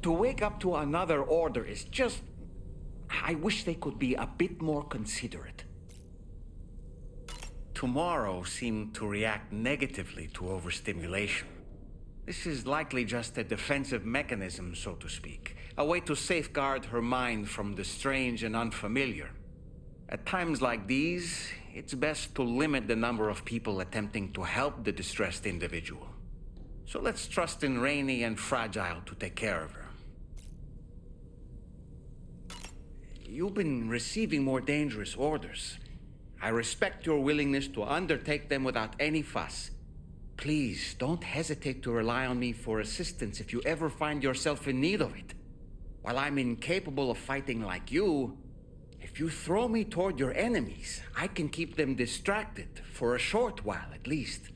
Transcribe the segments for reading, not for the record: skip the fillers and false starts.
To wake up to another order is just... I wish they could be a bit more considerate. Tomorrow seemed to react negatively to overstimulation. This is likely just a defensive mechanism, so to speak. A way to safeguard her mind from the strange and unfamiliar. At times like these, it's best to limit the number of people attempting to help the distressed individual. So let's trust in Rainy and Fragile to take care of her. You've been receiving more dangerous orders. I respect your willingness to undertake them without any fuss. Please, don't hesitate to rely on me for assistance if you ever find yourself in need of it. While I'm incapable of fighting like you, if you throw me toward your enemies, I can keep them distracted for a short while at least.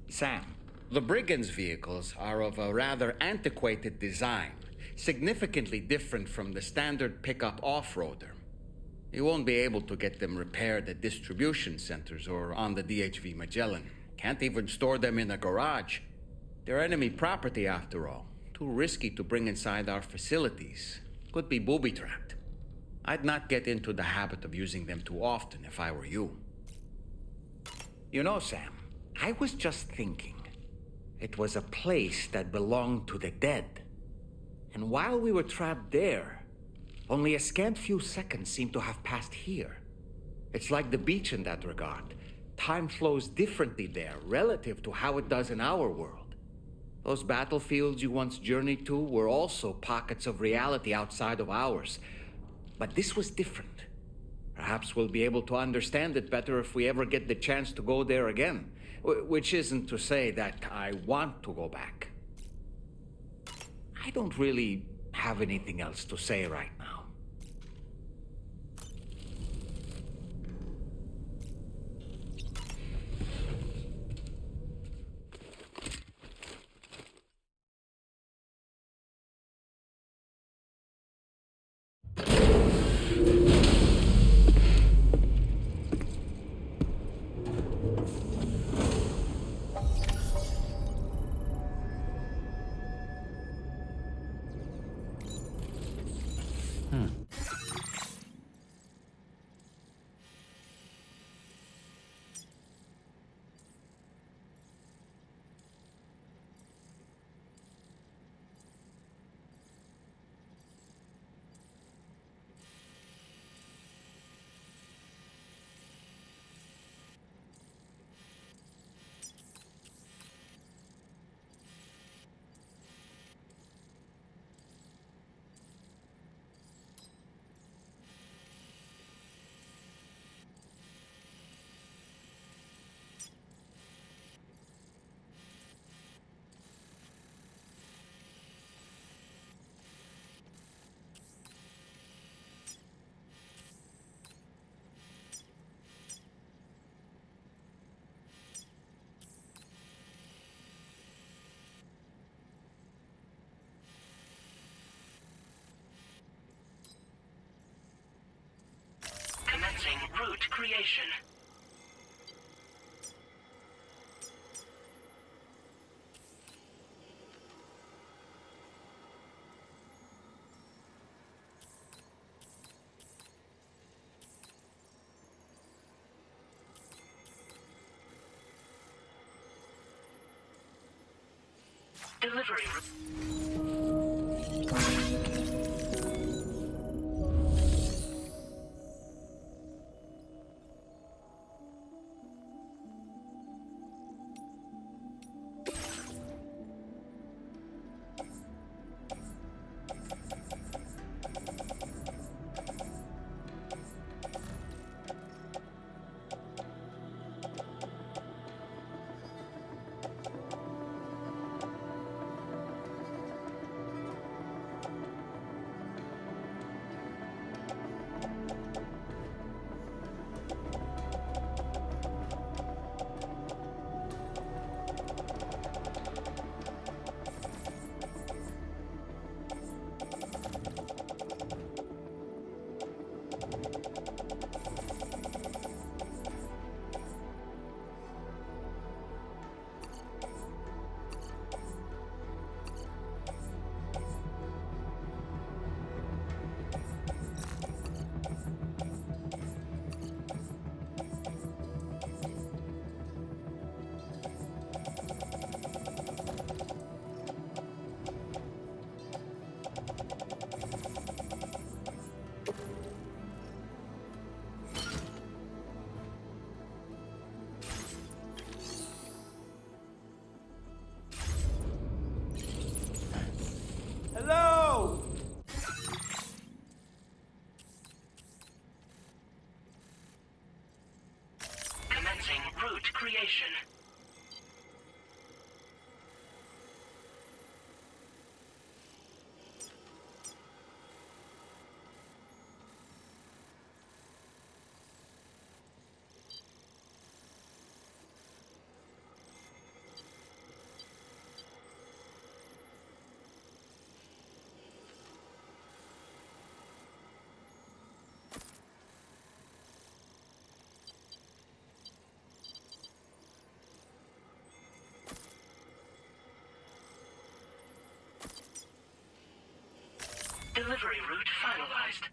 Sam, the brigands' vehicles are of a rather antiquated design, significantly different from the standard pickup off-roader. You won't be able to get them repaired at distribution centers or on the DHV Magellan. Can't even store them in a garage. They're enemy property after all. Too risky to bring inside our facilities. Could be booby-trapped. I'd not get into the habit of using them too often if I were you. You know, Sam, I was just thinking. It was a place that belonged to the dead. And while we were trapped there, only a scant few seconds seem to have passed here. It's like the beach in that regard. Time flows differently there relative to how it does in our world. Those battlefields you once journeyed to were also pockets of reality outside of ours. But this was different. Perhaps we'll be able to understand it better if we ever get the chance to go there again. Which isn't to say that I want to go back. I don't really have anything else to say right now. Commencing route creation. Delivery. Delivery route finalized.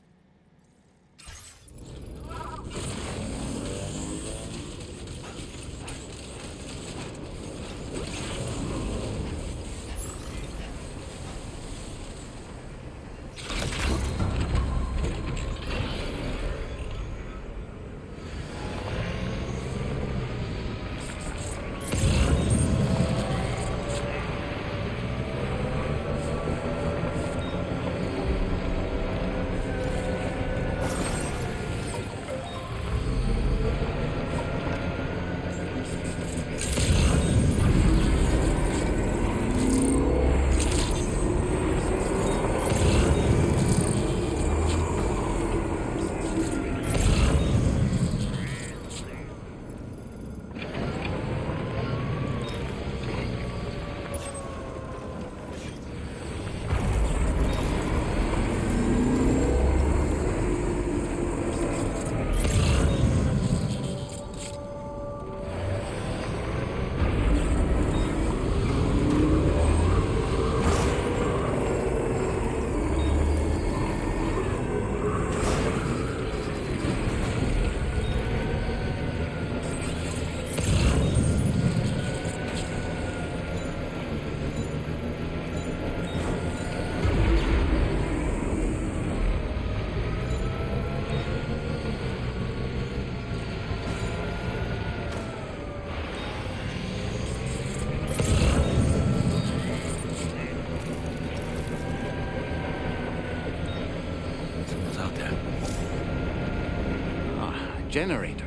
Generator.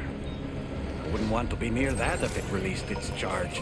I wouldn't want to be near that if it released its charge.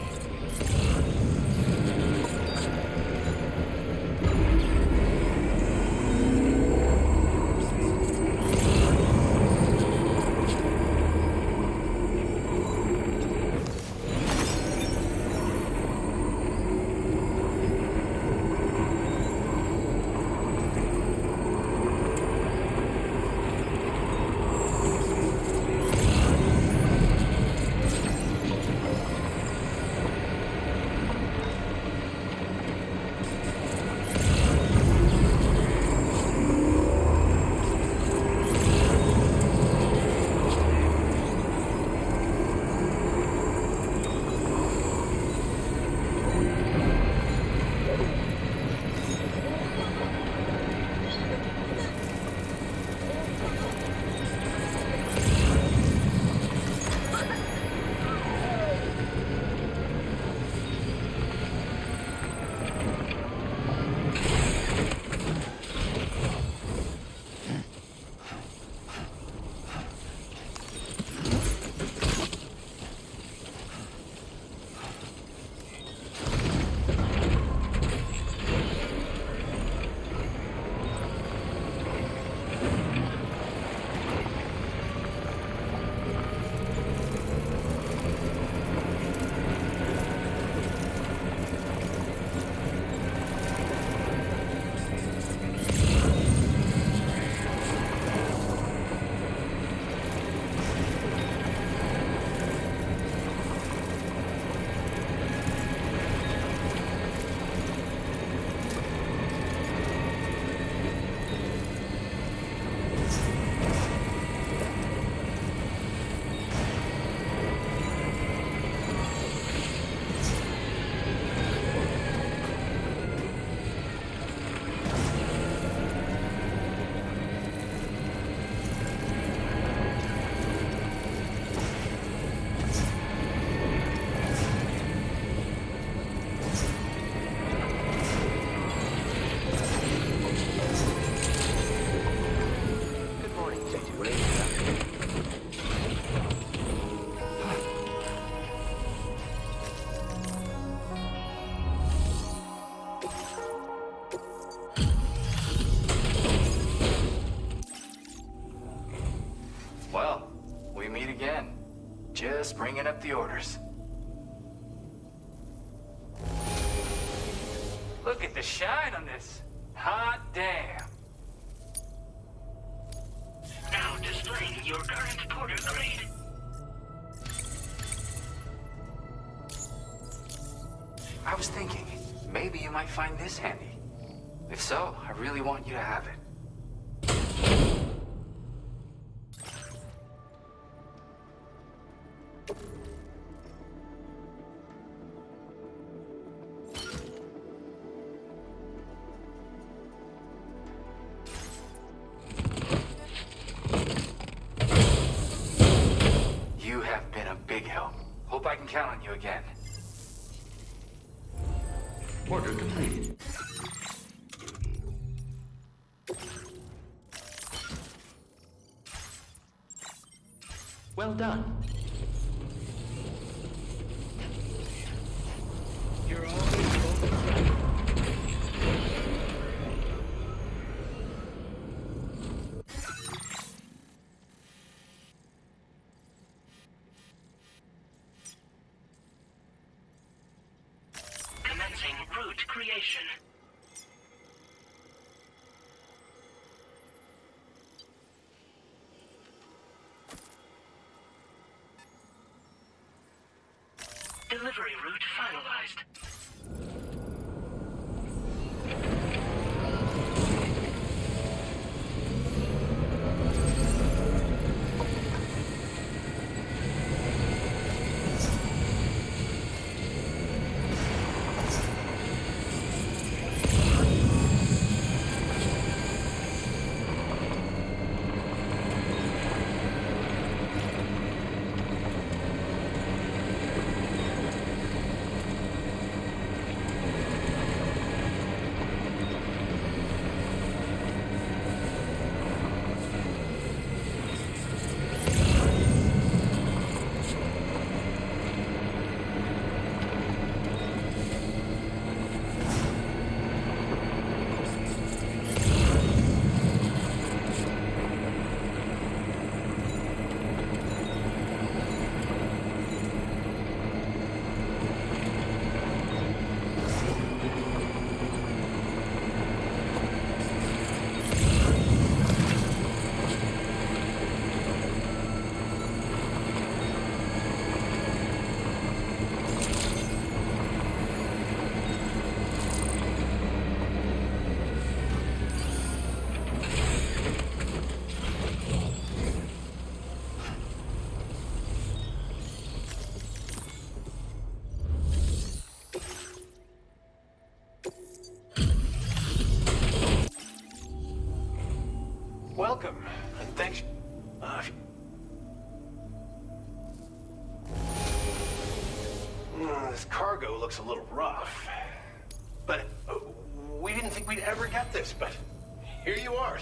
Just bringing up the orders. Look at the shine on this. Hot damn. Now displaying your current porter grade. I was thinking, maybe you might find this handy. If so, I really want you to have it. can count on you again. Order completed. Well done. You're always focused. Commencing route creation. Delivery route finalized. Welcome, and thanks. This cargo looks a little rough. But we didn't think we'd ever get this, but here you are.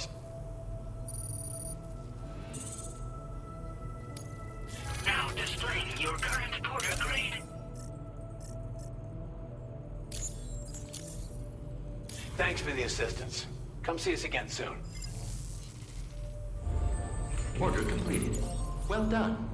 Now displaying your current porter grade. Thanks for the assistance. Come see us again soon. Order completed. Well done.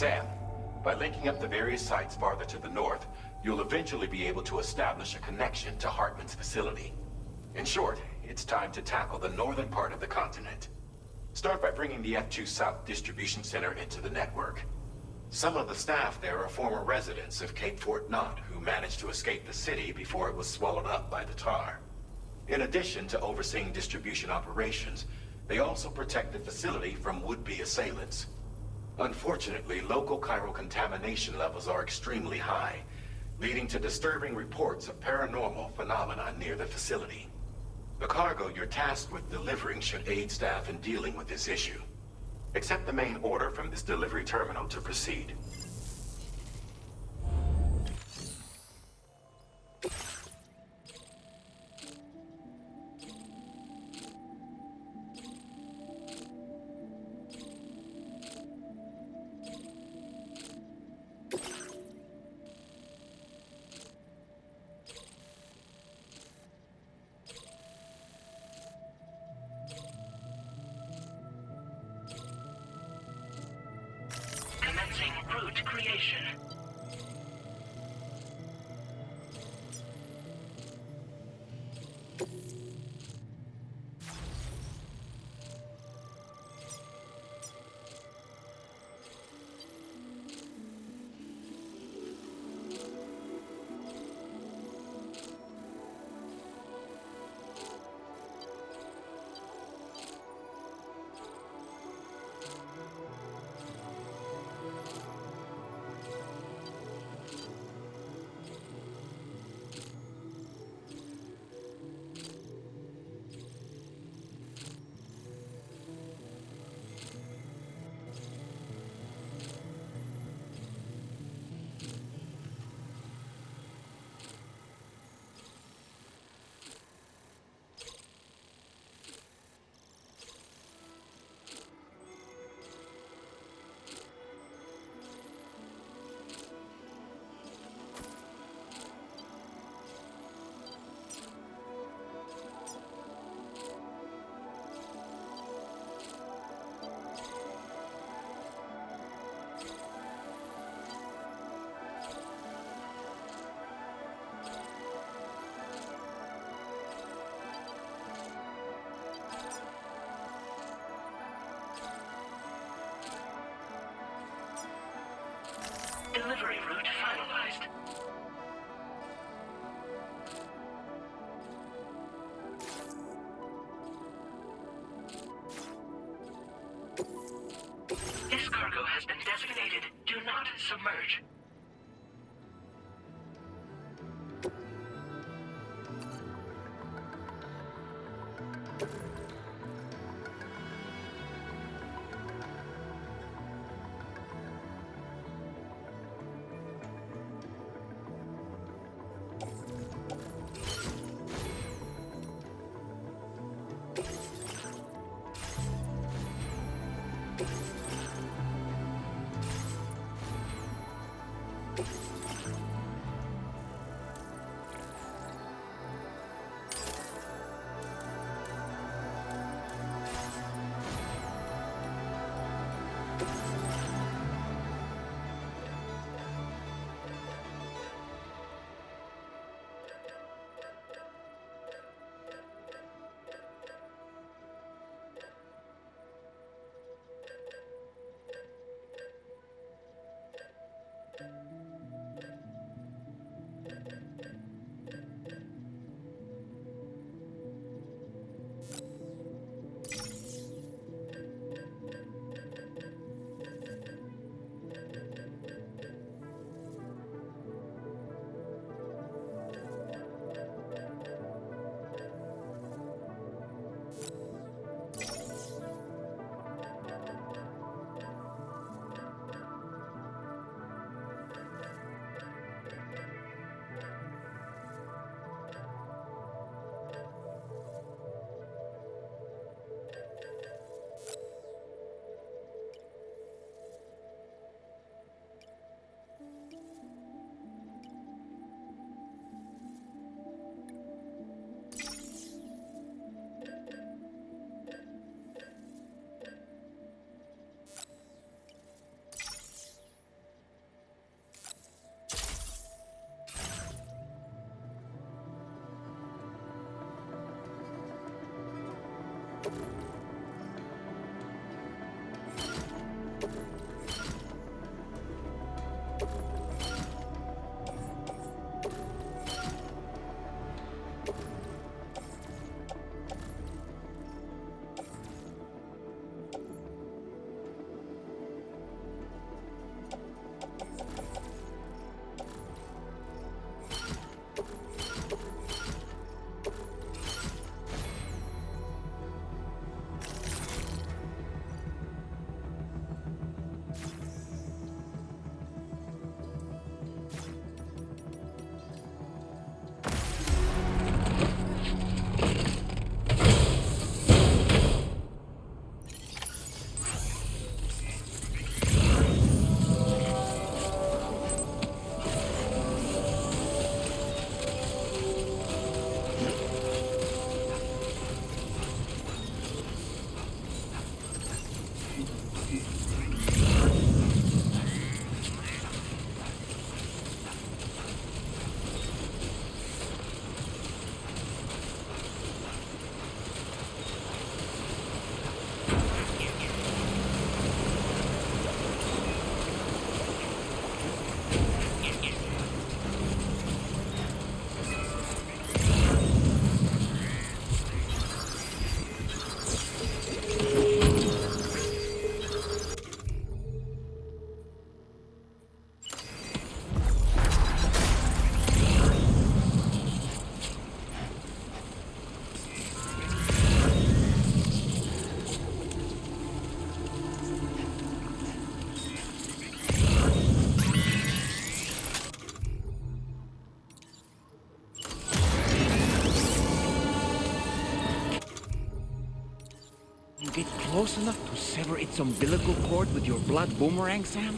Sam, by linking up the various sites farther to the north, you'll eventually be able to establish a connection to Hartman's facility. In short, it's time to tackle the northern part of the continent. Start by bringing the F2 South Distribution Center into the network. Some of the staff there are former residents of Cape Fort Knott who managed to escape the city before it was swallowed up by the tar. In addition to overseeing distribution operations, they also protect the facility from would-be assailants. Unfortunately, local chiral contamination levels are extremely high, leading to disturbing reports of paranormal phenomena near the facility. The cargo you're tasked with delivering should aid staff in dealing with this issue. Accept the main order from this delivery terminal to proceed. Commencing route creation. Delivery route finalized. This cargo has been designated Do Not Submerge. Get close enough to sever its umbilical cord with your blood boomerang, Sam?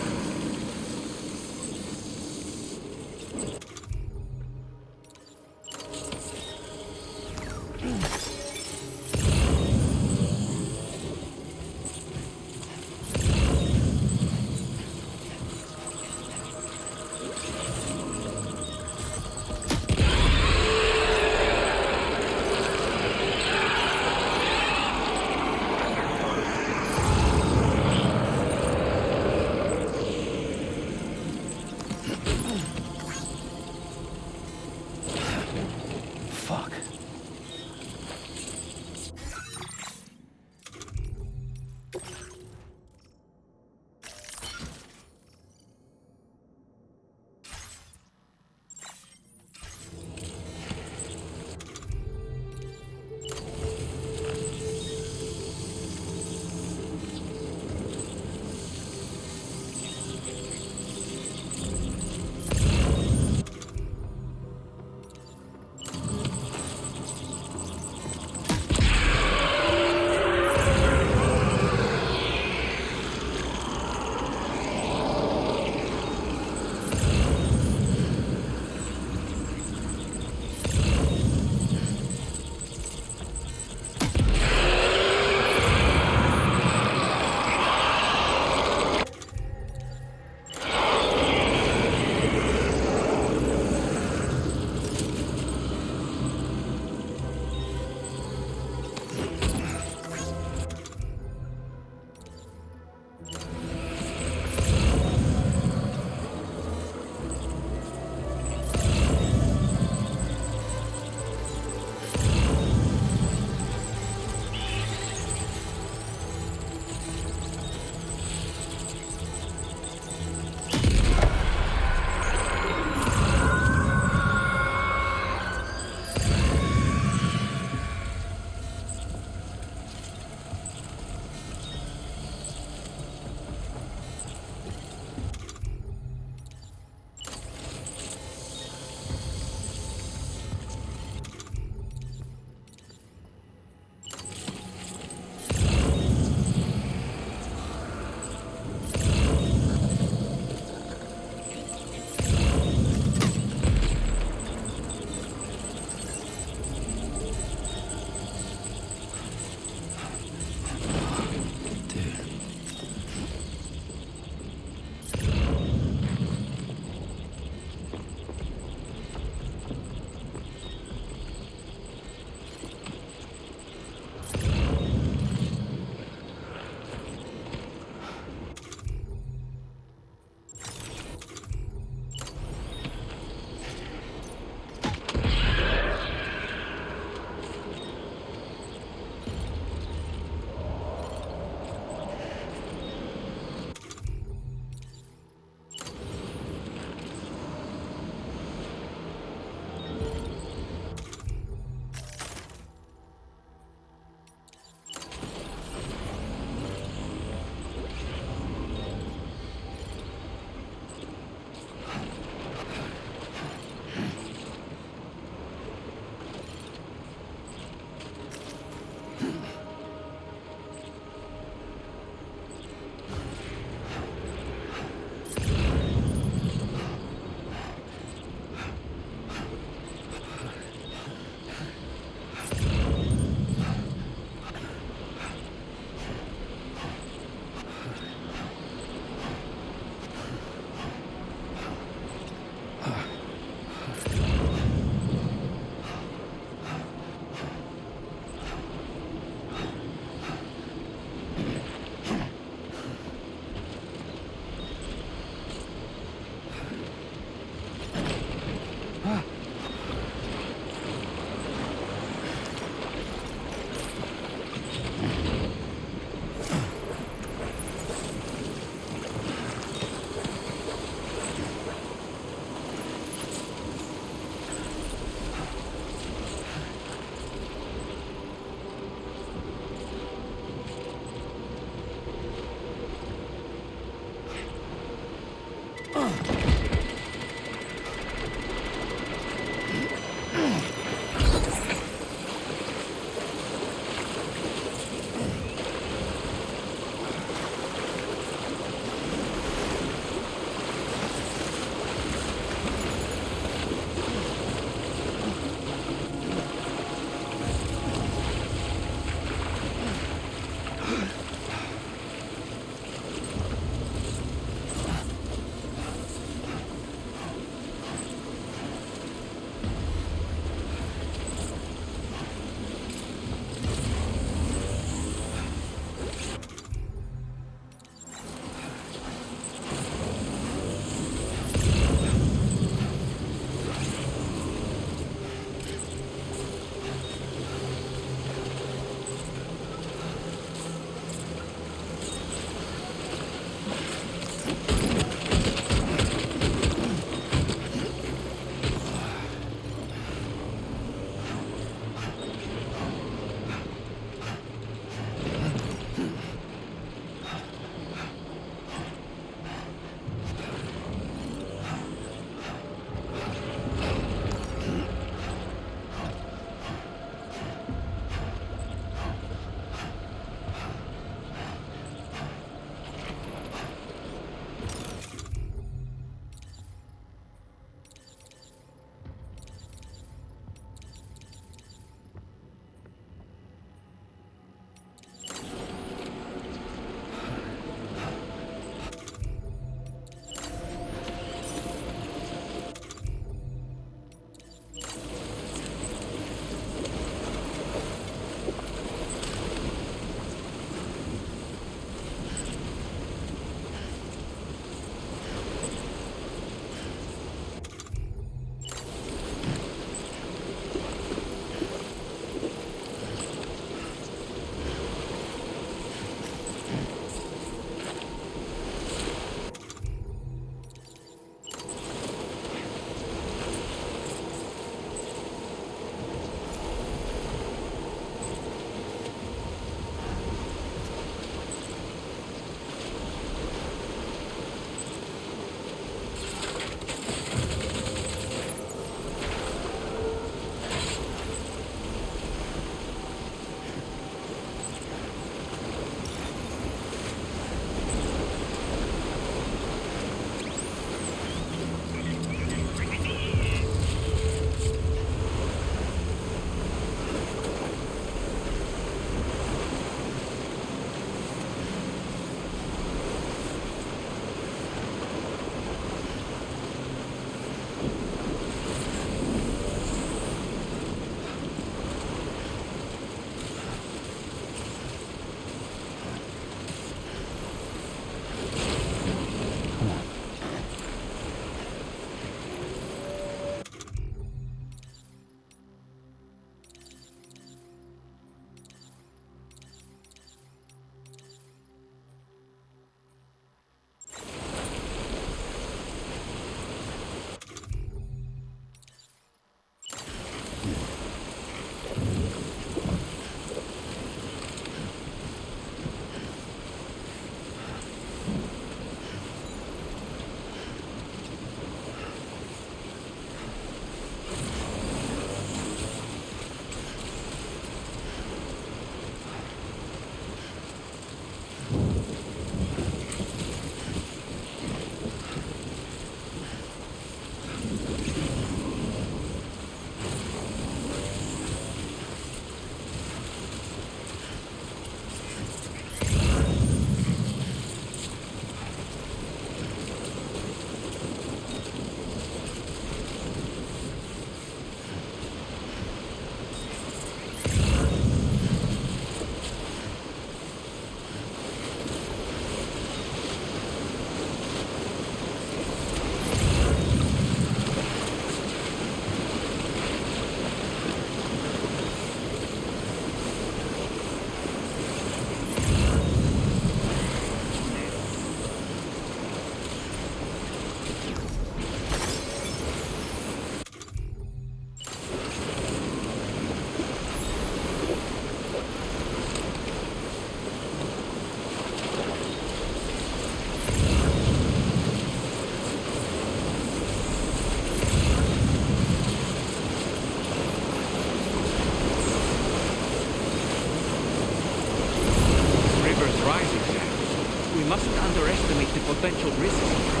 mustn't underestimate the potential risks.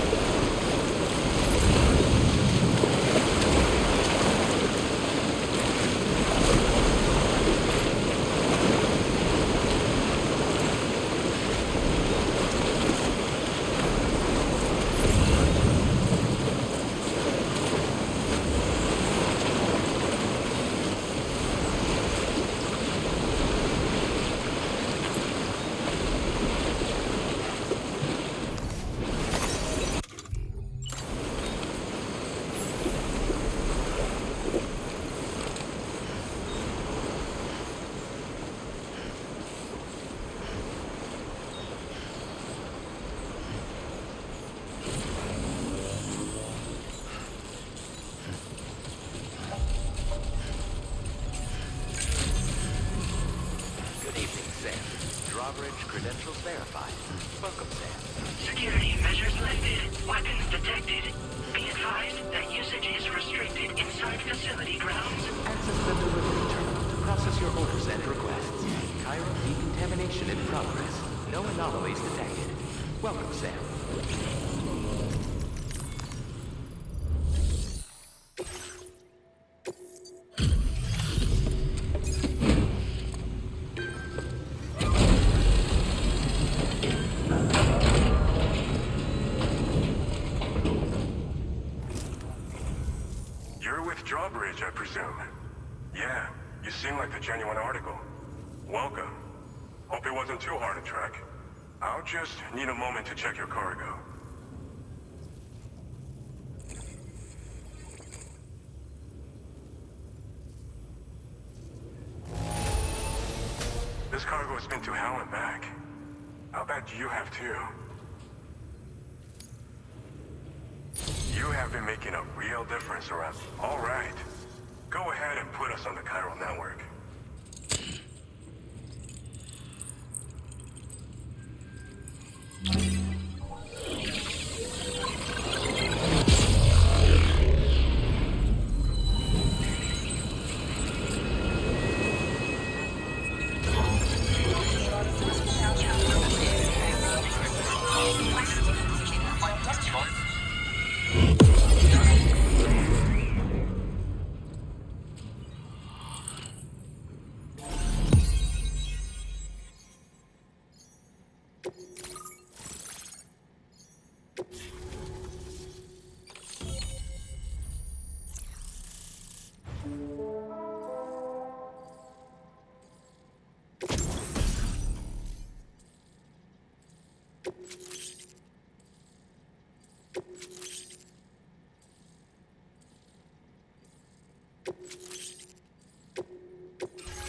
Credentials verified. Welcome, Sam. Security measures lifted. Weapons detected. Be advised that usage is restricted inside facility grounds. Access the delivery terminal to process your orders and requests. Cairo decontamination in progress. No anomalies detected. Welcome, Sam. I presume. Yeah, you seem like the genuine article. Welcome. Hope it wasn't too hard to track. I'll just need a moment to check your cargo. This cargo has been to hell and back. I'll bet you have too. You have been making a real difference around. All right. Go ahead and put us on the Chiral network.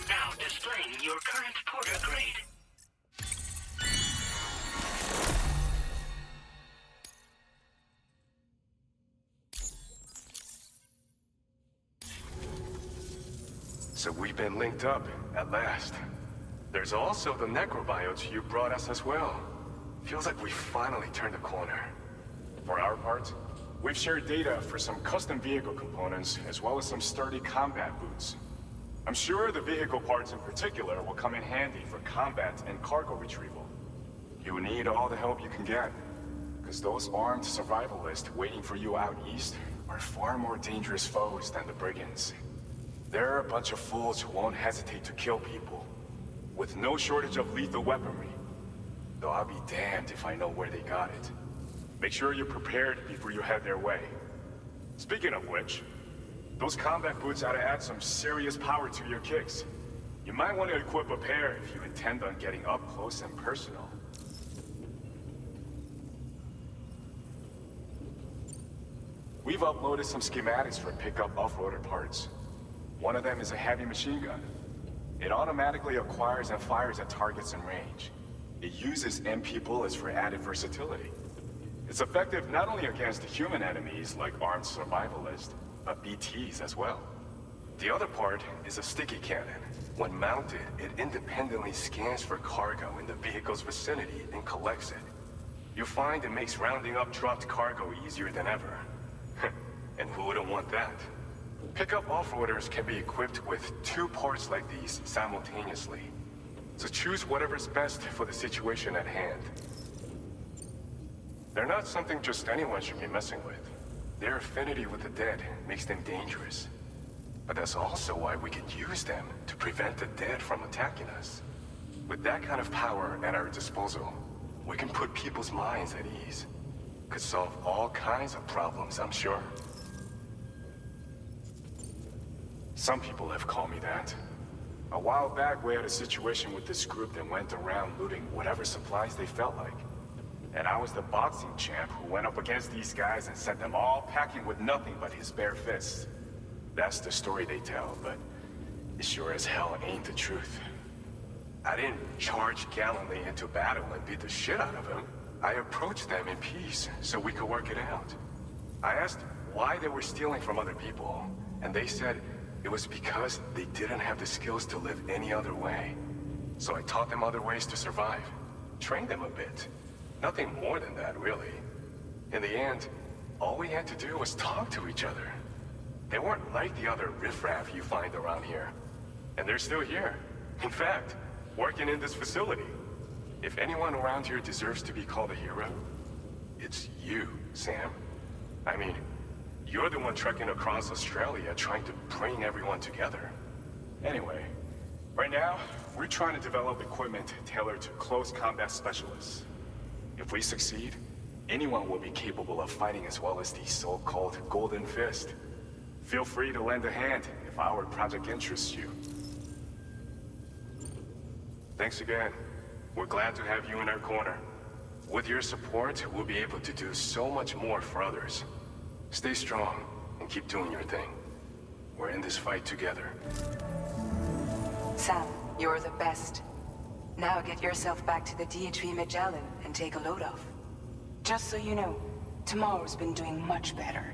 Now displaying your current porter grade. So we've been linked up, at last. There's also the Necrobiotes you brought us as well. Feels like we finally turned a corner. For our part, we've shared data for some custom vehicle components, as well as some sturdy combat boots. I'm sure the vehicle parts in particular will come in handy for combat and cargo retrieval. You need all the help you can get, because those armed survivalists waiting for you out east are far more dangerous foes than the brigands. They're a bunch of fools who won't hesitate to kill people, with no shortage of lethal weaponry. Though I'll be damned if I know where they got it. Make sure you're prepared before you head their way. Speaking of which, those combat boots ought to add some serious power to your kicks. You might want to equip a pair if you intend on getting up close and personal. We've uploaded some schematics for pickup off-roader parts. One of them is a heavy machine gun. It automatically acquires and fires at targets in range. It uses MP bullets for added versatility. It's effective not only against human enemies like armed survivalists, but BTs as well. The other part is a sticky cannon. When mounted, it independently scans for cargo in the vehicle's vicinity and collects it. You'll find it makes rounding up dropped cargo easier than ever. And who wouldn't want that? Pickup off-roaders can be equipped with 2 parts like these simultaneously. So choose whatever's best for the situation at hand. They're not something just anyone should be messing with. Their affinity with the dead makes them dangerous. But that's also why we can use them to prevent the dead from attacking us. With that kind of power at our disposal, we can put people's minds at ease. Could solve all kinds of problems, I'm sure. Some people have called me that. A while back, we had a situation with this group that went around looting whatever supplies they felt like. And I was the boxing champ who went up against these guys and sent them all packing with nothing but his bare fists. That's the story they tell, but it sure as hell ain't the truth. I didn't charge gallantly into battle and beat the shit out of them. I approached them in peace so we could work it out. I asked why they were stealing from other people, and they said it was because they didn't have the skills to live any other way. So I taught them other ways to survive, trained them a bit. Nothing more than that, really. In the end, all we had to do was talk to each other. They weren't like the other riffraff you find around here. And they're still here. In fact, working in this facility. If anyone around here deserves to be called a hero, it's you, Sam. I mean, you're the one trekking across Australia trying to bring everyone together. Anyway, right now, we're trying to develop equipment tailored to close combat specialists. If we succeed, anyone will be capable of fighting as well as the so-called Golden Fist. Feel free to lend a hand if our project interests you. Thanks again. We're glad to have you in our corner. With your support, we'll be able to do so much more for others. Stay strong and keep doing your thing. We're in this fight together. Sam, you're the best. Now get yourself back to the D3 Magellan and take a load off. Just so you know, tomorrow's been doing much better.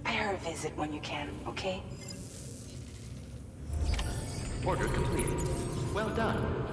Pay her a visit when you can, okay? Order completed. Well done.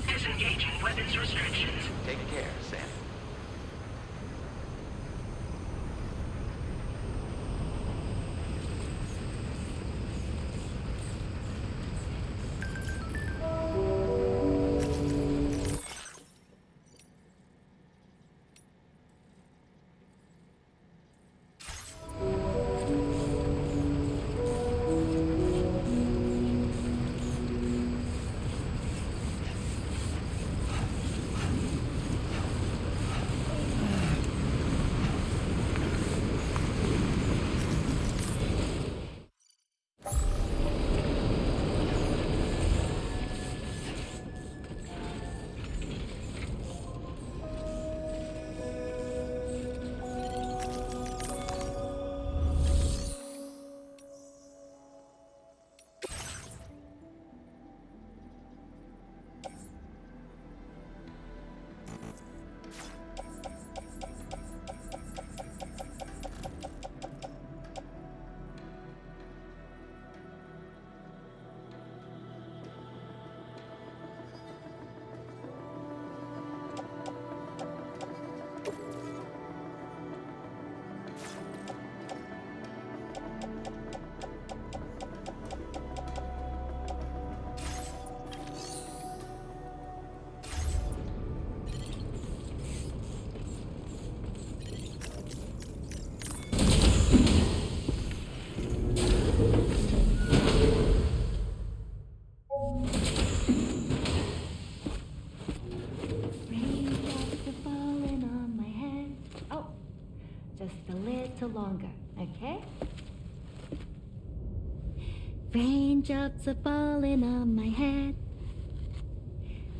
Disengaging weapons restrictions. Take care, Sam. longer, okay? Raindrops are falling on my head.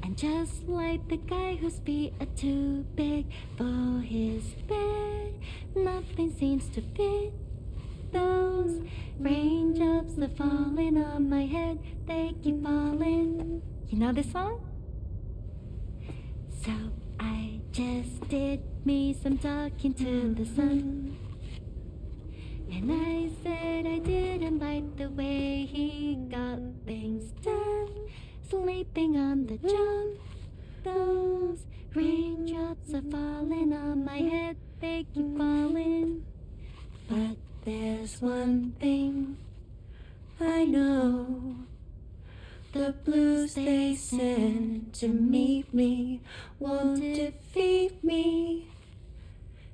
And just like the guy whose feet are too big for his bed, nothing seems to fit. Those raindrops are falling on my head, they keep falling. You know this song? So I just did me some talking to the sun. And I said I didn't like the way he got things done. Sleeping on the job. Those raindrops are falling on my head, they keep falling. But there's one thing I know. The blues they send to meet me won't defeat me.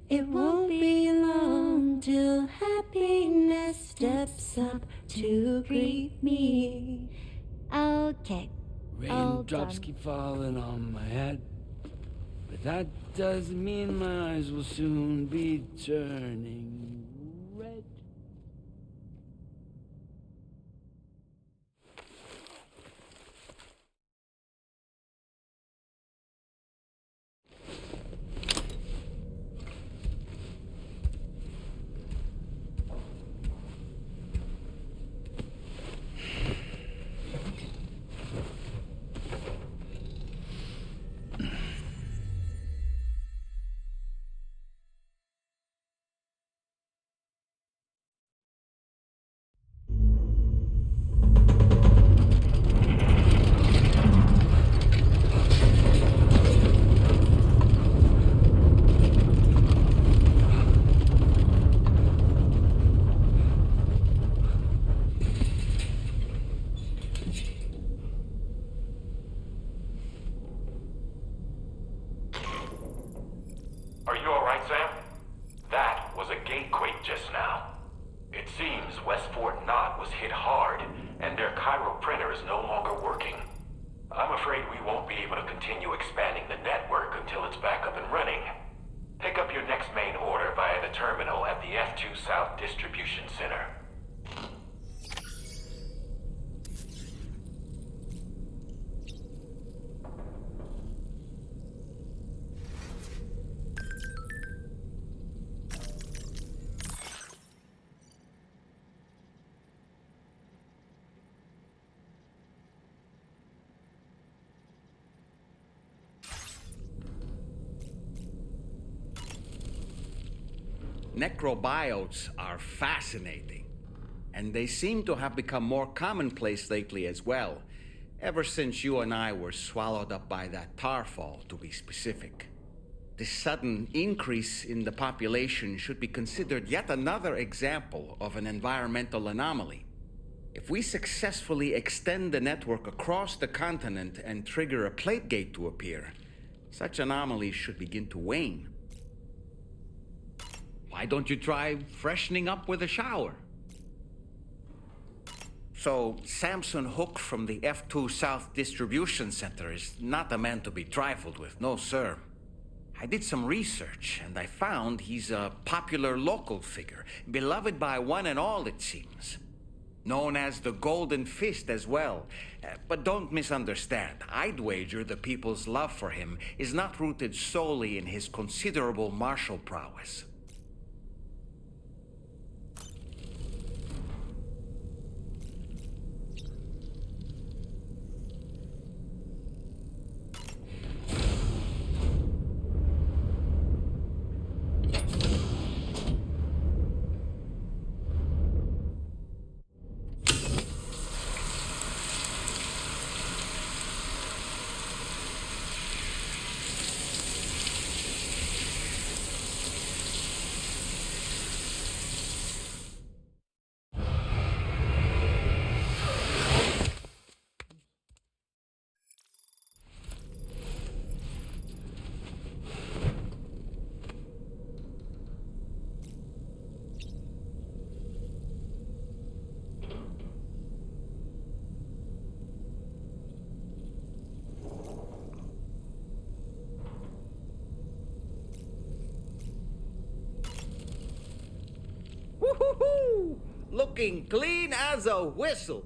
It won't be long till happiness steps up to greet me. Okay. Raindrops keep falling on my head, but that doesn't mean my eyes will soon be turning red. Are you alright, Sam? That was a gatequake just now. It seems West Fort Knot was hit hard, and their Cairo printer is no longer working. I'm afraid we won't be able to continue expanding the network until it's back up and running. Pick up your next main order via the terminal at the F2 South Distribution Center. Necrobiotes are fascinating, and they seem to have become more commonplace lately as well, ever since you and I were swallowed up by that tarfall, to be specific. This sudden increase in the population should be considered yet another example of an environmental anomaly. If we successfully extend the network across the continent and trigger a plate gate to appear, such anomalies should begin to wane. Why don't you try freshening up with a shower? So, Samson Hook from the F2 South Distribution Center is not a man to be trifled with, no sir. I did some research, and I found he's a popular local figure, beloved by one and all, it seems. Known as the Golden Fist as well. But don't misunderstand. I'd wager the people's love for him is not rooted solely in his considerable martial prowess. looking clean as a whistle.